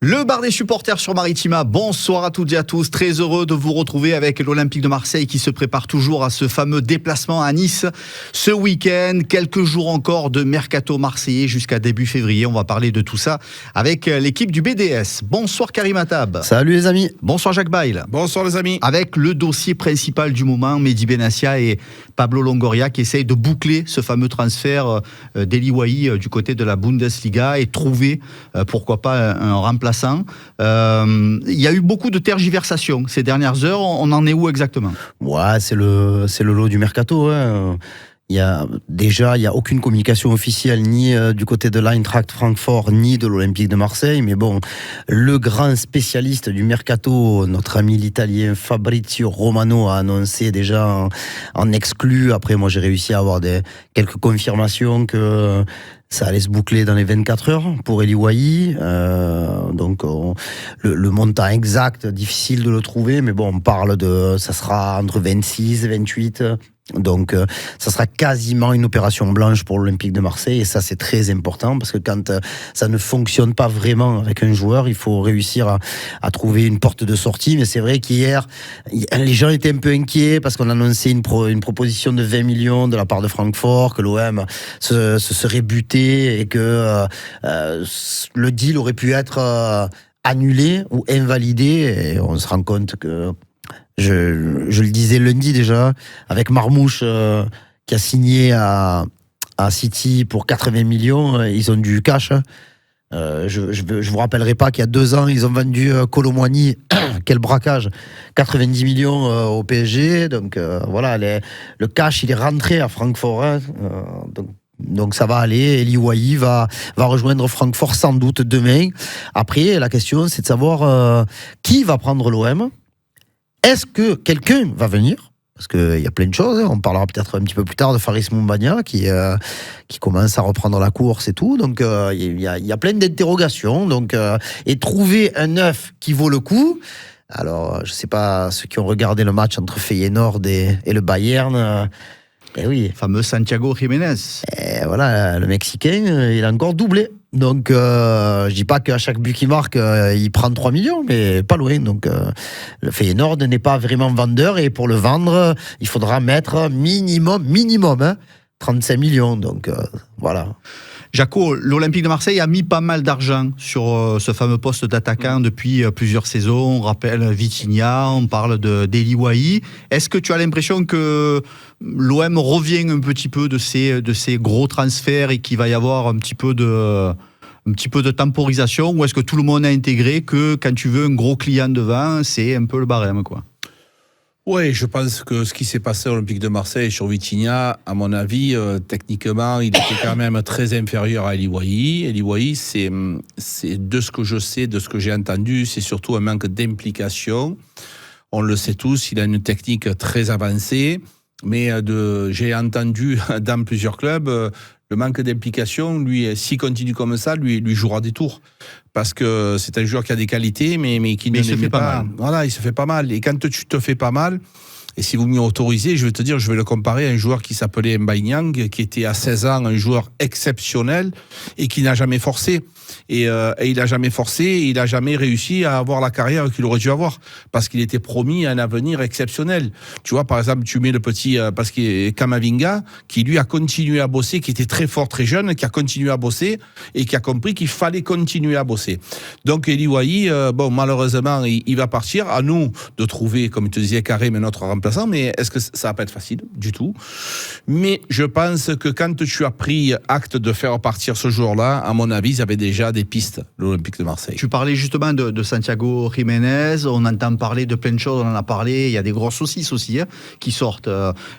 Le bar des supporters sur Maritima, bonsoir à toutes et à tous, très heureux de vous retrouver avec l'Olympique de Marseille qui se prépare toujours à ce fameux déplacement à Nice ce week-end, quelques jours encore de mercato marseillais jusqu'à début février, on va parler de tout ça avec l'équipe du BDS. Bonsoir Karim Attab. Salut les amis. Bonsoir Jacques Bail. Bonsoir les amis. Avec le dossier principal du moment, Mehdi Benassia et Pablo Longoria qui essayent de boucler ce fameux transfert d'Eli Wahi du côté de la Bundesliga et trouver pourquoi pas un remplaçant. Il y a eu beaucoup de tergiversations ces dernières heures. On en est où exactement ? Ouais, c'est le lot du mercato. Hein. Il y a aucune communication officielle ni du côté de l'Eintracht Francfort ni de l'Olympique de Marseille. Mais bon, le grand spécialiste du mercato, notre ami l'italien Fabrizio Romano, a annoncé déjà en exclu. Après, moi, j'ai réussi à avoir quelques confirmations que ça allait se boucler dans les 24 heures pour Eli Wahi. Donc, le montant exact, difficile de le trouver. Mais bon, on parle ça sera entre 26 et 28. Donc, ça sera quasiment une opération blanche pour l'Olympique de Marseille. Et ça, c'est très important parce que quand ça ne fonctionne pas vraiment avec un joueur, il faut réussir à trouver une porte de sortie. Mais c'est vrai qu'hier, les gens étaient un peu inquiets parce qu'on annonçait une proposition de 20 millions de la part de Francfort, que l'OM se serait buté et que le deal aurait pu être annulé ou invalidé. Et on se rend compte que je le disais lundi déjà, avec Marmouche qui a signé à City pour 80 millions, ils ont du cash. Je vous rappellerai pas qu'il y a 2 ans, ils ont vendu Kolo Muani, quel braquage, 90 millions au PSG. Donc voilà, le cash il est rentré à Francfort. Hein, donc ça va aller. Eli Wahi va rejoindre Francfort sans doute demain. Après, la question c'est de savoir qui va prendre l'OM. Est-ce que quelqu'un va venir ? Parce qu'il y a plein de choses. On parlera peut-être un petit peu plus tard de Faris Moumbagna qui commence à reprendre la course et tout. Donc il y a plein d'interrogations. Donc et trouver un neuf qui vaut le coup. Alors je sais pas ceux qui ont regardé le match entre Feyenoord et le Bayern. Eh oui. Fameux Santiago Jiménez. Et voilà, le Mexicain, il a encore doublé. Donc, je dis pas qu'à chaque but qu'il marque, il prend 3 millions, mais pas loin. Donc, le Feyenoord n'est pas vraiment vendeur. Et pour le vendre, il faudra mettre minimum, 35 millions. Donc, voilà. Jaco, l'Olympique de Marseille a mis pas mal d'argent sur ce fameux poste d'attaquant depuis plusieurs saisons. On rappelle Vitinha, on parle d'Eli Wahi. Est-ce que tu as l'impression que l'OM revient un petit peu de ces gros transferts et qu'il va y avoir un petit peu de temporisation, ou est-ce que tout le monde a intégré que quand tu veux un gros client devant, c'est un peu le barème, quoi ? Oui, je pense que ce qui s'est passé à l'Olympique de Marseille sur Vitinha, à mon avis, techniquement, il était quand même très inférieur à Eli Wahi. Eli Wahi, c'est de ce que je sais, de ce que j'ai entendu, c'est surtout un manque d'implication. On le sait tous, il a une technique très avancée, mais j'ai entendu dans plusieurs clubs le manque d'implication, lui, s'il continue comme ça, lui jouera des tours. Parce que c'est un joueur qui a des qualités, mais qui ne se fait pas mal. Voilà, il se fait pas mal. Et quand tu te fais pas mal, et si vous m'y autorisez, je vais te dire, je vais le comparer à un joueur qui s'appelait Mbaye Niang, qui était à 16 ans un joueur exceptionnel et qui n'a jamais forcé. Et il n'a jamais forcé, il n'a jamais réussi à avoir la carrière qu'il aurait dû avoir, parce qu'il était promis à un avenir exceptionnel. Tu vois, par exemple, tu mets le petit parce qu'il Kamavinga, qui lui a continué à bosser, qui était très fort, très jeune, qui a continué à bosser et qui a compris qu'il fallait continuer à bosser. Donc Eli Wahi, malheureusement, il va partir. À nous de trouver, comme tu disais, Karim, notre remplaçant, mais est-ce que ça va pas être facile du tout ? Mais je pense que quand tu as pris acte de faire partir ce joueur-là, à mon avis, ils avaient déjà des pistes, l'Olympique de Marseille. Tu parlais justement de Santiago Jiménez, on entend parler de plein de choses, on en a parlé, il y a des grosses saucisses aussi qui sortent.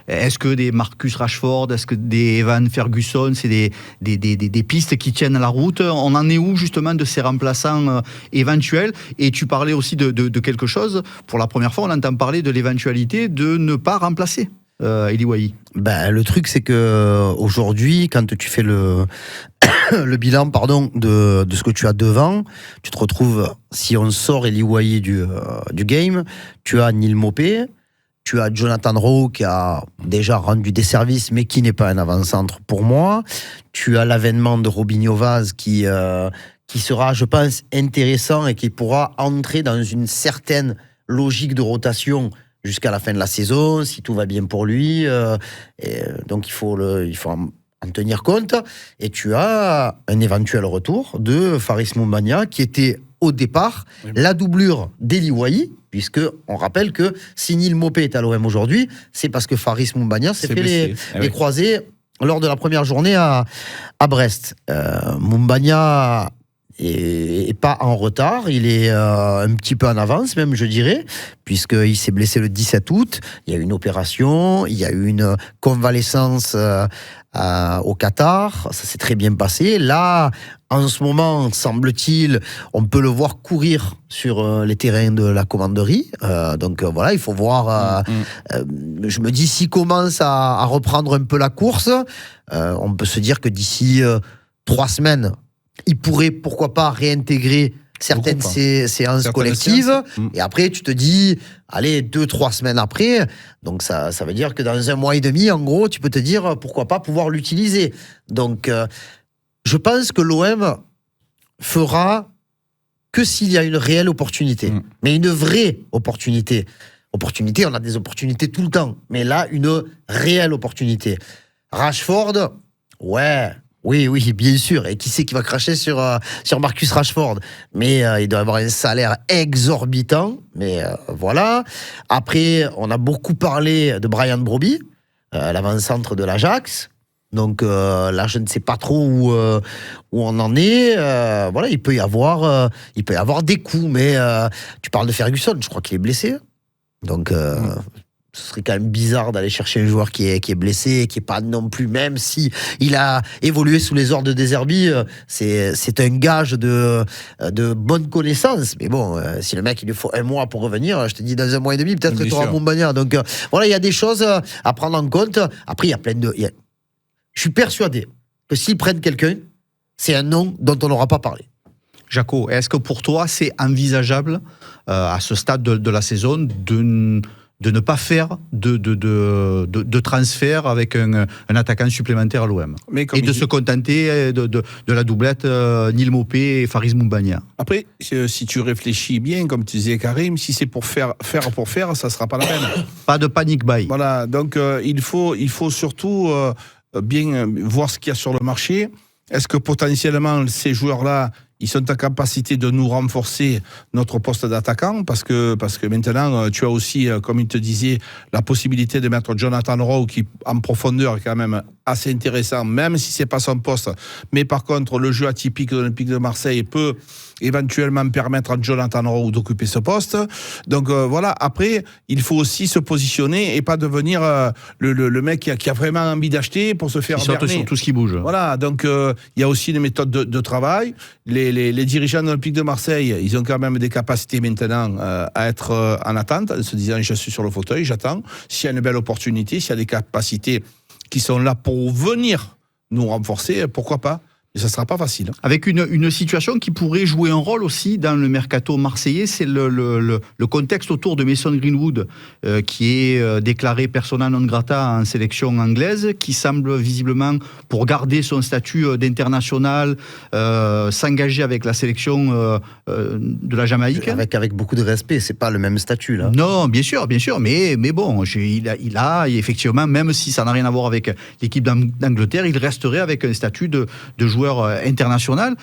Est-ce que des Marcus Rashford, est-ce que des Evan Ferguson, c'est des pistes qui tiennent la route ? On en est où justement de ces remplaçants éventuels ? Et tu parlais aussi de quelque chose, pour la première fois on entend parler de l'éventualité de ne pas remplacer Eli Wahi. Le truc c'est que aujourd'hui, quand tu fais le bilan de ce que tu as devant, tu te retrouves, si on sort Eli Wahi du game, tu as Neil Maupay, tu as Jonathan Rowe qui a déjà rendu des services mais qui n'est pas un avant-centre pour moi, tu as l'avènement de Robinho Vaz qui qui sera, je pense, intéressant et qui pourra entrer dans une certaine logique de rotation jusqu'à la fin de la saison, si tout va bien pour lui. Donc il faut en tenir compte. Et tu as un éventuel retour de Faris Moumbagna, qui était au départ la doublure d'Eli Wahi, puisque on rappelle que si Neil Maupay est à l'OM aujourd'hui, c'est parce que Faris Moumbagna s'est fait les croisés lors de la première journée à Brest. Moumbagna est pas en retard, il est un petit peu en avance même, je dirais, puisqu'il s'est blessé le 17 août, il y a eu une opération, il y a eu une convalescence au Qatar, ça s'est très bien passé. Là, en ce moment, semble-t-il, on peut le voir courir sur les terrains de la commanderie. Donc voilà, il faut voir. Je me dis, s'il commence à reprendre un peu la course, on peut se dire que d'ici 3 semaines, il pourrait, pourquoi pas, réintégrer certaines séances collectives. Et après, tu te dis, allez, 2-3 semaines après, donc ça veut dire que dans 1 mois et demi, en gros, tu peux te dire, pourquoi pas pouvoir l'utiliser. Donc, je pense que l'OM fera que s'il y a une réelle opportunité. Mais une vraie opportunité. On a des opportunités tout le temps. Mais là, une réelle opportunité. Rashford, oui, bien sûr. Et qui c'est qui va cracher sur Marcus Rashford? Mais il doit avoir un salaire exorbitant. Mais voilà. Après, on a beaucoup parlé de Brian Brobbey, l'avant-centre de l'Ajax. Donc là, je ne sais pas trop où on en est. Voilà, il peut y avoir des coups. Mais tu parles de Ferguson, je crois qu'il est blessé. Donc ce serait quand même bizarre d'aller chercher un joueur qui est blessé, qui est pas non plus, même si il a évolué sous les ordres de De Zerbi, c'est un gage de bonne connaissance. Mais bon, si le mec il lui faut 1 mois pour revenir, je te dis dans 1 mois et demi, peut-être que tu auras Moumbagna. Donc voilà, il y a des choses à prendre en compte. Après, il y a plein de... Je suis persuadé que s'ils prennent quelqu'un, c'est un nom dont on n'aura pas parlé. Jaco, est-ce que pour toi, c'est envisageable, à ce stade de la saison, de ne pas faire de transfert avec un attaquant supplémentaire à l'OM et de se contenter de la doublette Neil Maupay et Faris Moumbagna? Après, si tu réfléchis bien, comme tu disais Karim, si c'est pour faire, ça ne sera pas la peine. Pas de panic buy. Voilà, donc il faut surtout bien voir ce qu'il y a sur le marché. Est-ce que potentiellement ces joueurs-là, ils sont en capacité de nous renforcer notre poste d'attaquant, parce que maintenant tu as aussi, comme il te disait, la possibilité de mettre Jonathan Rowe, qui en profondeur est quand même assez intéressant, même si c'est pas son poste. Mais par contre, le jeu atypique de l'Olympique de Marseille peut éventuellement permettre à Jonathan Rowe d'occuper ce poste. Donc voilà, après, il faut aussi se positionner et pas devenir le mec qui a vraiment envie d'acheter pour se faire berner. Sur tout ce qui bouge. Voilà, donc il y a aussi des méthodes de travail. Les dirigeants de l'Olympique de Marseille, ils ont quand même des capacités maintenant à être en attente, en se disant, je suis sur le fauteuil, j'attends. S'il y a une belle opportunité, s'il y a des capacités qui sont là pour venir nous renforcer, pourquoi pas? Et ça ne sera pas facile. Avec une situation qui pourrait jouer un rôle aussi dans le mercato marseillais, c'est le contexte autour de Mason Greenwood, qui est déclaré persona non grata en sélection anglaise, qui semble visiblement, pour garder son statut d'international, s'engager avec la sélection de la Jamaïque. Avec beaucoup de respect, c'est pas le même statut là. Non, bien sûr, mais bon, il a effectivement, même si ça n'a rien à voir avec l'équipe d'Angleterre, il resterait avec un statut de joueur international.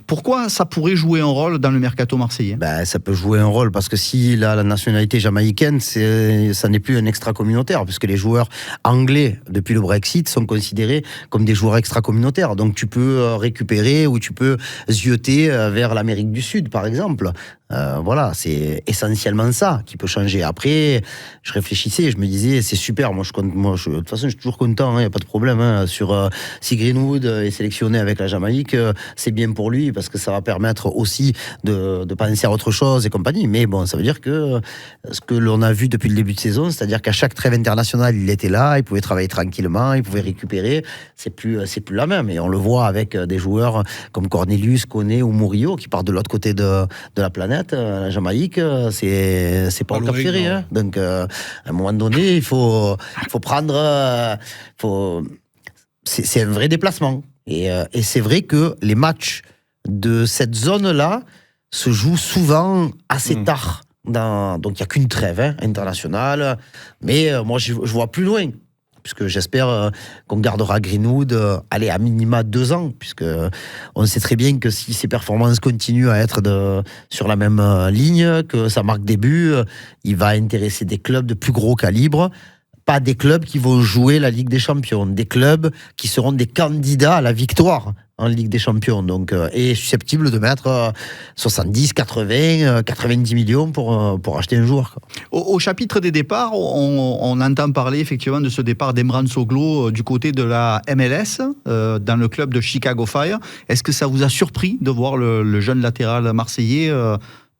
Pourquoi ça pourrait jouer un rôle dans le mercato marseillais? Ça peut jouer un rôle parce que s'il a la nationalité jamaïcaine, ça n'est plus un extra-communautaire, puisque les joueurs anglais, depuis le Brexit, sont considérés comme des joueurs extra-communautaires. Donc tu peux récupérer ou tu peux zioter vers l'Amérique du Sud, par exemple. Voilà, c'est essentiellement ça qui peut changer. Après, je réfléchissais, je me disais, c'est super. De toute façon, je suis toujours content, il n'y a pas de problème. Sur si Greenwood est sélectionné avec la Jamaïque, c'est bien pour lui parce que ça va permettre aussi de penser à autre chose et compagnie. Mais bon, ça veut dire que ce que l'on a vu depuis le début de saison, c'est-à-dire qu'à chaque trêve internationale, il était là, il pouvait travailler tranquillement, il pouvait récupérer. C'est plus la même. Et on le voit avec des joueurs comme Cornelius, Koné ou Murillo qui partent de l'autre côté de la planète. La Jamaïque, c'est pas au Cap Ferré. Hein. Donc, à un moment donné, il faut prendre. C'est un vrai déplacement. Et c'est vrai que les matchs de cette zone-là se joue souvent assez tard. Donc, il n'y a qu'une trêve internationale. Mais moi, je vois plus loin. Puisque j'espère qu'on gardera Greenwood à minima 2 ans. Puisque on sait très bien que si ses performances continuent à être sur la même ligne, que ça marque des buts, il va intéresser des clubs de plus gros calibre. Pas des clubs qui vont jouer la Ligue des Champions, des clubs qui seront des candidats à la victoire en Ligue des Champions, donc et susceptibles de mettre 70, 80, 90 millions pour acheter un joueur. Au chapitre des départs, on entend parler effectivement de ce départ d'Emran Soglo du côté de la MLS, dans le club de Chicago Fire. Est-ce que ça vous a surpris de voir le jeune latéral marseillais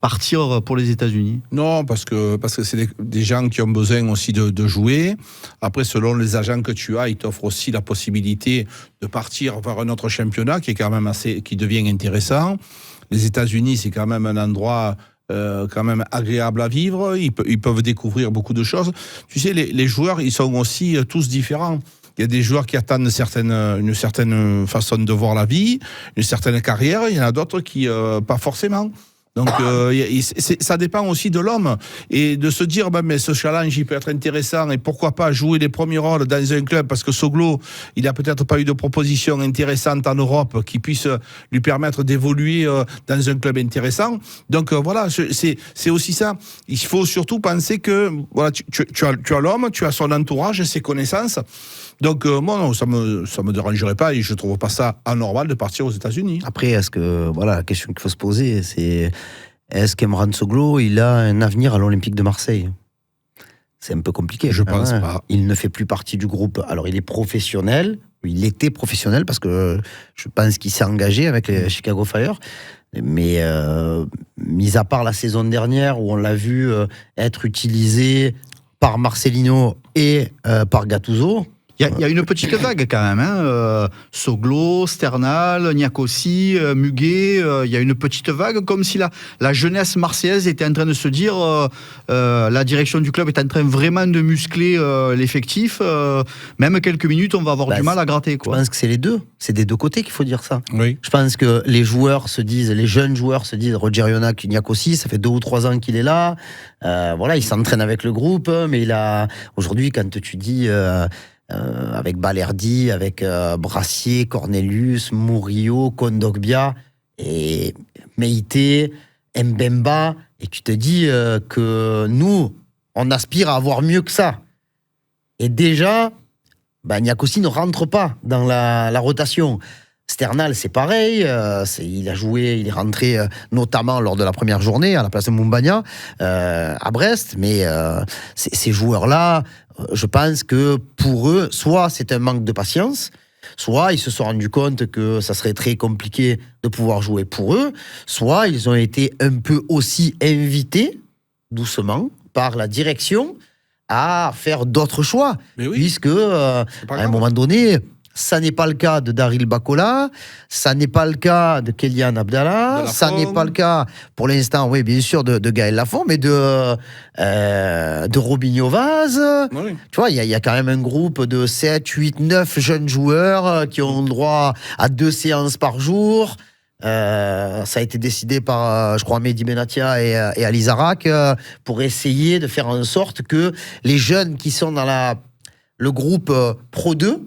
partir pour les États-Unis? Non, parce que c'est des gens qui ont besoin aussi de jouer. Après, selon les agents que tu as, ils t'offrent aussi la possibilité de partir vers un autre championnat qui est quand même qui devient intéressant. Les États-Unis, c'est quand même un endroit quand même agréable à vivre. Ils peuvent découvrir beaucoup de choses. Tu sais, les joueurs, ils sont aussi tous différents. Il y a des joueurs qui attendent une certaine façon de voir la vie, une certaine carrière. Il y en a d'autres qui pas forcément. Donc ça dépend aussi de l'homme et de se dire mais ce challenge il peut être intéressant et pourquoi pas jouer les premiers rôles dans un club, parce que Soglo il a peut-être pas eu de proposition intéressante en Europe qui puisse lui permettre d'évoluer dans un club intéressant. Donc voilà, c'est aussi ça. Il faut surtout penser que voilà, tu as l'homme, tu as son entourage, ses connaissances. Donc moi non, ça me dérangerait pas et je trouve pas ça anormal de partir aux États-Unis. Après, la question qu'il faut se poser, c'est est-ce qu'Emran Soglo il a un avenir à l'Olympique de Marseille? C'est un peu compliqué. Je pense pas. Il ne fait plus partie du groupe. Alors il est professionnel, il était professionnel parce que je pense qu'il s'est engagé avec les Chicago Fire. Mais mis à part la saison dernière où on l'a vu être utilisé par Marcelino et par Gattuso. Il y a une petite vague quand même. Soglo, Sternal, Niakossi, Muguet. Il y a une petite vague, comme si la jeunesse marseillaise était en train de se dire la direction du club est en train vraiment de muscler l'effectif. Même quelques minutes, on va avoir du mal à gratter. Je pense que c'est les deux. C'est des deux côtés qu'il faut dire ça. Oui. Je pense que les jeunes joueurs se disent Roger Ionac, Niakossi, ça fait 2 ou 3 ans qu'il est là. Il s'entraîne avec le groupe, mais aujourd'hui, quand tu dis... avec Balerdi, avec Brassier, Cornelius, Murillo, Kondogbia et Meïté, Mbemba, et tu te dis que nous, on aspire à avoir mieux que ça. Et déjà, Niakossi ne rentre pas dans la rotation. Sternal, c'est pareil, il est rentré notamment lors de la première journée à la place de Moumbagna à Brest, mais ces joueurs-là, je pense que pour eux, soit c'est un manque de patience, soit ils se sont rendus compte que ça serait très compliqué de pouvoir jouer pour eux, soit ils ont été un peu aussi invités, doucement, par la direction à faire d'autres choix, puisque à un moment donné... Ça n'est pas le cas de Daryl Bakola, ça n'est pas le cas de Kélian Abdallah, ça n'est pas le cas, pour l'instant, oui, bien sûr, de Gaël Lafont, mais de Robinho Vaz. Oui. Tu vois, il y a quand même un groupe de 7, 8, 9 jeunes joueurs qui ont le droit à 2 séances par jour. Ça a été décidé par, je crois, Mehdi Benatia et Ali Zarak pour essayer de faire en sorte que les jeunes qui sont dans le groupe Pro 2,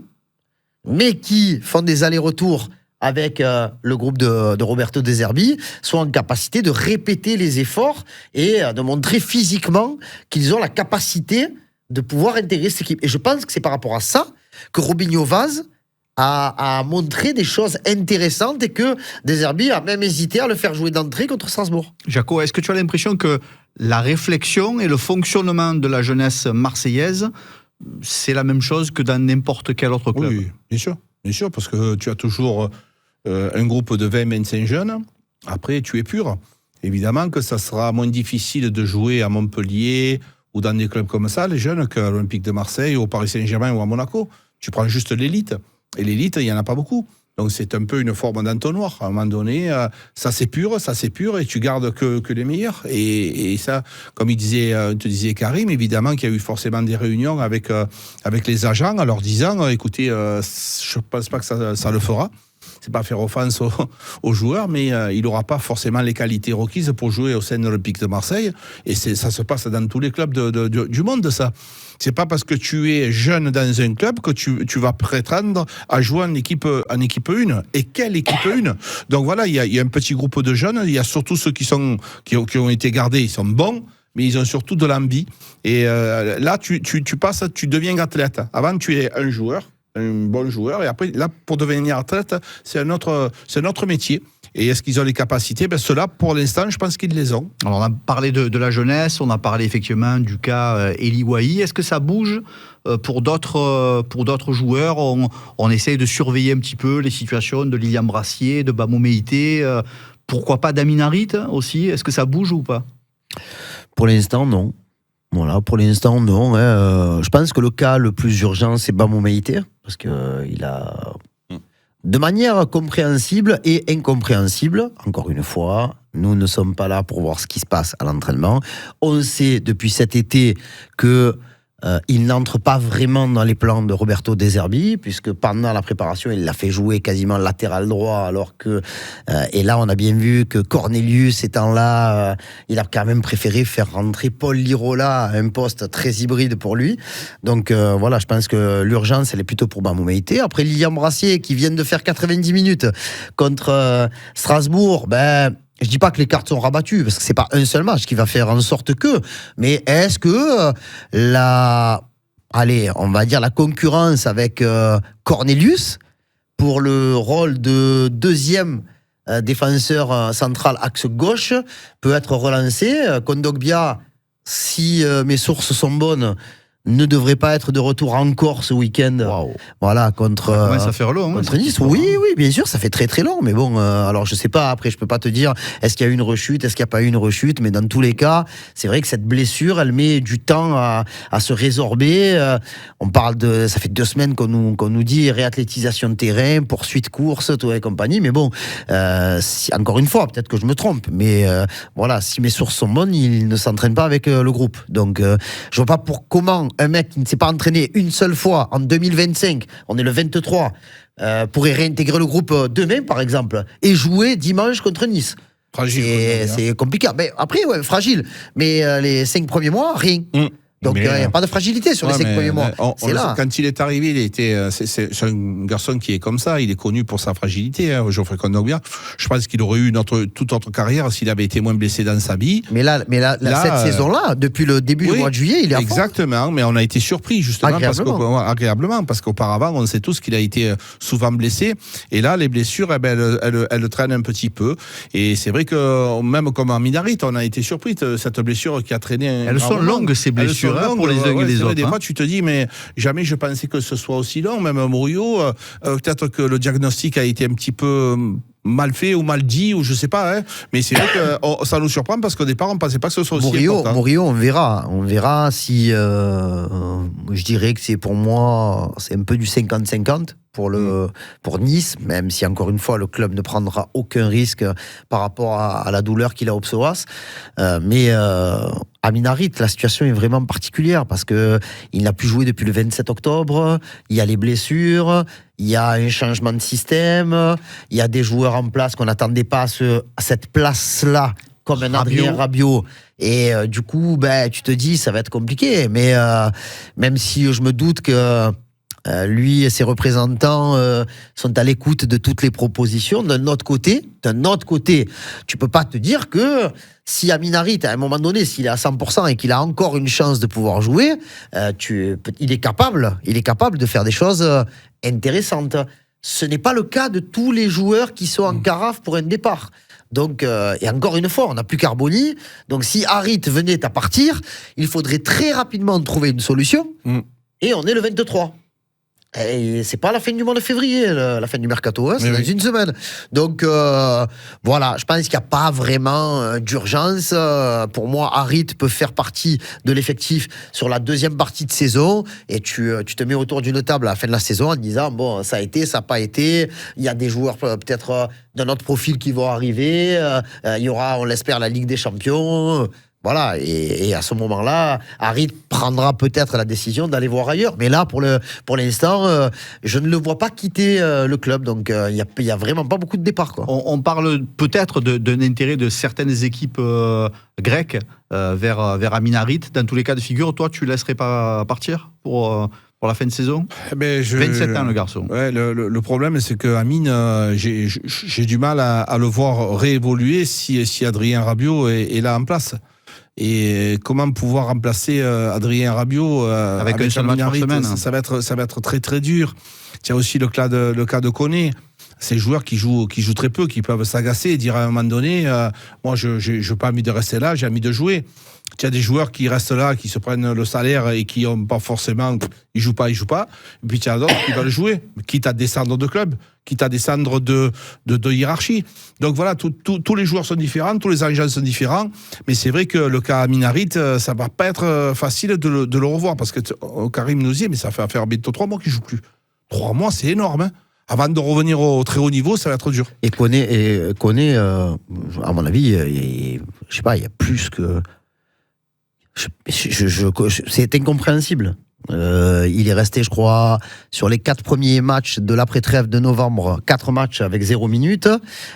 mais qui font des allers-retours avec le groupe de Roberto De Zerbi, soient en capacité de répéter les efforts et de montrer physiquement qu'ils ont la capacité de pouvoir intégrer cette équipe. Et je pense que c'est par rapport à ça que Robinho Vaz a montré des choses intéressantes et que De Zerbi a même hésité à le faire jouer d'entrée contre Strasbourg. Jaco, est-ce que tu as l'impression que la réflexion et le fonctionnement de la jeunesse marseillaise, c'est la même chose que dans n'importe quel autre club? Oui, bien sûr, parce que tu as toujours un groupe de 20-25 jeunes. Après, tu es pur. Évidemment que ça sera moins difficile de jouer à Montpellier ou dans des clubs comme ça, les jeunes, qu'à l'Olympique de Marseille, au Paris Saint-Germain ou à Monaco. Tu prends juste l'élite. Et l'élite, il n'y en a pas beaucoup. Donc c'est un peu une forme d'entonnoir. À un moment donné, ça c'est pur, et tu gardes que les meilleurs. Et ça, comme te disait Karim, évidemment qu'il y a eu forcément des réunions avec les agents en leur disant, écoutez, je ne pense pas que ça le fera. c'est pas faire offense aux joueurs, mais il n'aura pas forcément les qualités requises pour jouer au sein de l'Olympique de Marseille. Et ça se passe dans tous les clubs du monde, ça. C'est pas parce que tu es jeune dans un club que tu vas prétendre à jouer en équipe 1. Et quelle équipe 1? Donc voilà, il y a un petit groupe de jeunes, il y a surtout ceux qui ont été gardés, ils sont bons, mais ils ont surtout de l'envie. Et là, tu passes, tu deviens athlète. Avant, tu es un joueur, un bon joueur, et après, là, pour devenir athlète, c'est un autre métier. Et est-ce qu'ils ont les capacités? Ceux-là, pour l'instant, je pense qu'ils les ont. Alors, on a parlé de la jeunesse, on a parlé effectivement du cas Eli Wahi. Est-ce que ça bouge pour d'autres joueurs? On essaye de surveiller un petit peu les situations de Lilian Brassier, de Bamo Meïté, pourquoi pas d'Amin Harit aussi? Est-ce que ça bouge ou pas? Pour l'instant, non. Voilà, pour l'instant, non. Je pense que le cas le plus urgent, c'est Bamo Meïté, parce qu'il a... De manière compréhensible et incompréhensible, encore une fois, nous ne sommes pas là pour voir ce qui se passe à l'entraînement. On sait depuis cet été que il n'entre pas vraiment dans les plans de Roberto De Zerbi, puisque pendant la préparation, il l'a fait jouer quasiment latéral droit, alors que, et là on a bien vu que Cornelius étant là, il a quand même préféré faire rentrer Paul Lirola à un poste très hybride pour lui. Donc voilà, je pense que l'urgence, elle est plutôt pour Bamo Meïté. Après Lilian Brassier, qui vient de faire 90 minutes contre Strasbourg, je dis pas que les cartes sont rabattues, parce que c'est pas un seul match qui va faire en sorte que, mais est-ce que la concurrence avec Cornelius pour le rôle de deuxième défenseur central axe gauche peut être relancée? Kondogbia, si mes sources sont bonnes, ne devrait pas être de retour encore ce week-end. Wow. Voilà, contre ça fait long, contre Nice. Oui, bien sûr, ça fait très très long. Mais bon, alors je sais pas, après je peux pas te dire est-ce qu'il y a eu une rechute, est-ce qu'il n'y a pas eu une rechute, mais dans tous les cas, c'est vrai que cette blessure, elle met du temps à se résorber. On parle ça fait 2 semaines qu'on nous dit réathlétisation de terrain, poursuite course, tout et compagnie. Mais bon, encore une fois, peut-être que je me trompe, mais voilà, si mes sources sont bonnes, il ne s'entraîne pas avec le groupe. Donc, je vois pas comment un mec qui ne s'est pas entraîné une seule fois en 2025, on est le 23, pourrait réintégrer le groupe demain, par exemple, et jouer dimanche contre Nice. Fragile. C'est compliqué. Mais après, ouais, fragile. Mais les 5 premiers mois, rien. Donc il n'y a pas de fragilité sur les 5 premiers mois. C'est là. Quand il est arrivé, c'est un garçon qui est comme ça. Il est connu pour sa fragilité, Geoffrey Kondogbia. Je pense qu'il aurait eu toute autre carrière s'il avait été moins blessé dans sa vie. Mais là cette saison-là, depuis le début du mois de juillet, il est à fond. Exactement, mais on a été surpris justement agréablement parce qu'auparavant, on sait tous qu'il a été souvent blessé. Et là, les blessures, elles traînent un petit peu. Et c'est vrai que même comme en Minarit, on a été surpris de cette blessure qui a traîné. Elles sont longues, ces blessures. Pour les uns et les autres. Des fois, tu te dis, mais jamais je pensais que ce soit aussi long. Même Murillo, peut-être que le diagnostic a été un petit peu mal fait ou mal dit, ou je sais pas. Mais c'est vrai que ça nous surprend parce qu'au départ, on pensait pas que ce soit aussi important. Murillo, on verra si je dirais que c'est pour moi, c'est un peu du 50-50. Pour Nice, même si encore une fois le club ne prendra aucun risque par rapport à la douleur qu'il a au psoas. Mais à Amin Harit, la situation est vraiment particulière parce que il n'a plus joué depuis le 27 octobre. Il y a les blessures, il y a un changement de système, il y a des joueurs en place qu'on n'attendait pas à cette place-là, comme un Adrien Rabiot. Et du coup, tu te dis, ça va être compliqué. Mais même si je me doute que lui et ses représentants sont à l'écoute de toutes les propositions. D'un autre côté, tu peux pas te dire que si Amin Harit, à un moment donné, s'il est à 100% et qu'il a encore une chance de pouvoir jouer, il est capable de faire des choses intéressantes. Ce n'est pas le cas de tous les joueurs qui sont en carafe pour un départ. Donc, et encore une fois, on n'a plus Carboni. Donc, si Harit venait à partir, il faudrait très rapidement trouver une solution. Et on est le 23. Et c'est pas la fin du mois de février, la fin du mercato, c'est dans une semaine. Donc voilà, je pense qu'il n'y a pas vraiment d'urgence. Pour moi, Harit peut faire partie de l'effectif sur la deuxième partie de saison. Et tu te mets autour d'une table à la fin de la saison en disant bon, ça a été, ça n'a pas été. Il y a des joueurs peut-être d'un autre profil qui vont arriver. Il y aura, on l'espère, la Ligue des Champions. Voilà, et à ce moment-là, Harit prendra peut-être la décision d'aller voir ailleurs. Mais là, pour l'instant, je ne le vois pas quitter le club. Donc, il y a vraiment pas beaucoup de départs, quoi. On parle peut-être d'un intérêt de certaines équipes grecques vers Amin Harit. Dans tous les cas de figure, toi, tu ne laisserais pas partir pour la fin de saison? 27 ans, le garçon. Ouais, le problème, c'est que Amin, j'ai du mal à le voir réévoluer si Adrien Rabiot est là en place. Et comment pouvoir remplacer Adrien Rabiot avec un seul match par semaine, ça va être très très dur. Il y a aussi le cas de Koné. Ces joueurs qui jouent très peu, qui peuvent s'agacer et dire à un moment donné, moi je n'ai pas envie de rester là, j'ai envie de jouer. Il y a des joueurs qui restent là, qui se prennent le salaire et qui n'ont pas forcément, ils jouent pas. Et puis il y a d'autres qui veulent jouer, quitte à descendre de club, quitte à descendre de hiérarchie. Donc voilà, tous les joueurs sont différents, tous les agents sont différents. Mais c'est vrai que le cas Amin Harit, ça va pas être facile de le revoir, parce que Karim nous dit, mais ça fait faire bientôt 3 mois qu'il joue plus. 3 mois, c'est énorme, hein. Avant de revenir au très haut niveau, ça va être dur. Et Koné, à mon avis, je sais pas, il y a plus que... c'est incompréhensible. Il est resté, je crois, sur les 4 premiers matchs de l'après-trêve de novembre, 4 matchs avec 0 minutes.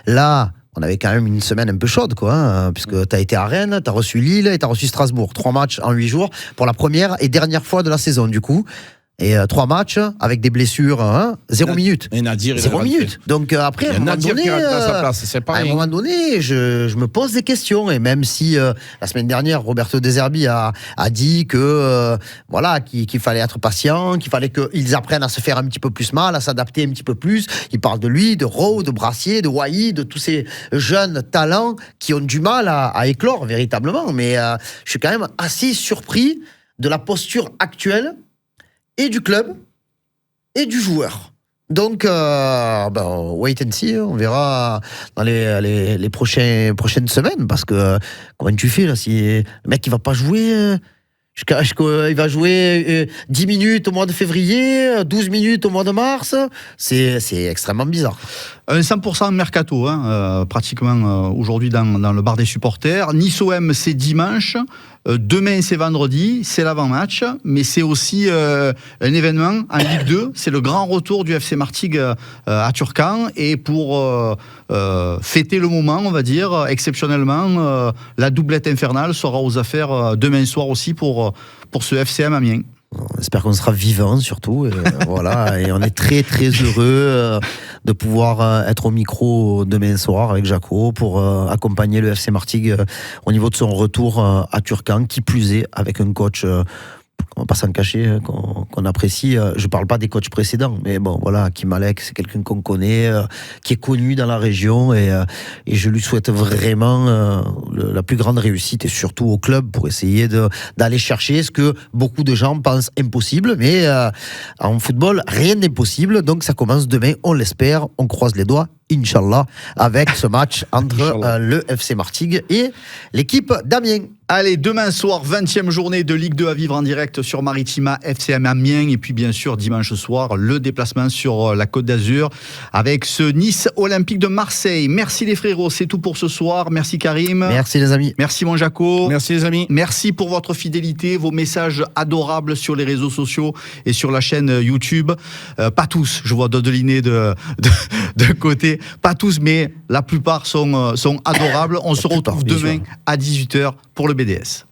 Là, on avait quand même une semaine un peu chaude, quoi, hein, puisque tu as été à Rennes, tu as reçu Lille et tu as reçu Strasbourg. 3 matchs en 8 jours pour la première et dernière fois de la saison, du coup. Et 3 matchs avec des blessures, 0 minutes. Et Nadir, 0 minutes. Donc après, à un moment donné, je me pose des questions. Et même si la semaine dernière, Roberto De Zerbi a dit que voilà, qu'il fallait être patient, qu'il fallait qu'ils apprennent à se faire un petit peu plus mal, à s'adapter un petit peu plus. Il parle de lui, de Rowe, de Brassier, de Wai, de tous ces jeunes talents qui ont du mal à éclore véritablement. Mais je suis quand même assez surpris de la posture actuelle et du club, et du joueur. Donc, wait and see, on verra dans les prochaines semaines, parce que comment tu fais là, si le mec il va pas jouer, il va jouer 10 minutes au mois de février, 12 minutes au mois de mars, c'est extrêmement bizarre. Un 100% mercato, pratiquement aujourd'hui dans le bar des supporters. Nice-OM, c'est dimanche. Demain, c'est vendredi, c'est l'avant-match, mais c'est aussi un événement en Ligue 2. C'est le grand retour du FC Martigues à Turcan. Et pour fêter le moment, on va dire, exceptionnellement, la doublette infernale sera aux affaires demain soir aussi pour ce FCM Amiens. On espère qu'on sera vivant surtout, et voilà, et on est très très heureux de pouvoir être au micro demain soir avec Jaco pour accompagner le FC Martigues au niveau de son retour à Turcan, qui plus est avec un coach, on va pas s'en cacher, qu'on apprécie. Je parle pas des coachs précédents, mais bon, voilà, Kim Alek, c'est quelqu'un qu'on connaît, qui est connu dans la région, et je lui souhaite vraiment la plus grande réussite, et surtout au club, pour essayer d'aller chercher ce que beaucoup de gens pensent impossible, mais en football, rien n'est possible, donc ça commence demain, on l'espère, on croise les doigts, Inch'Allah, avec ce match entre le FC Martigues et l'équipe d'Amiens. Allez, demain soir, 20e journée de Ligue 2 à vivre en direct sur Maritima, FCM Amiens. Et puis bien sûr, dimanche soir, le déplacement sur la Côte d'Azur avec ce Nice Olympique de Marseille. Merci les frérots, c'est tout pour ce soir. Merci Karim. Merci les amis. Merci mon Jaco. Merci les amis. Merci pour votre fidélité, vos messages adorables sur les réseaux sociaux et sur la chaîne YouTube. Pas tous, je vois Dodelinné de côté. Pas tous, mais la plupart sont adorables. On se retrouve demain à 18h pour le BDS.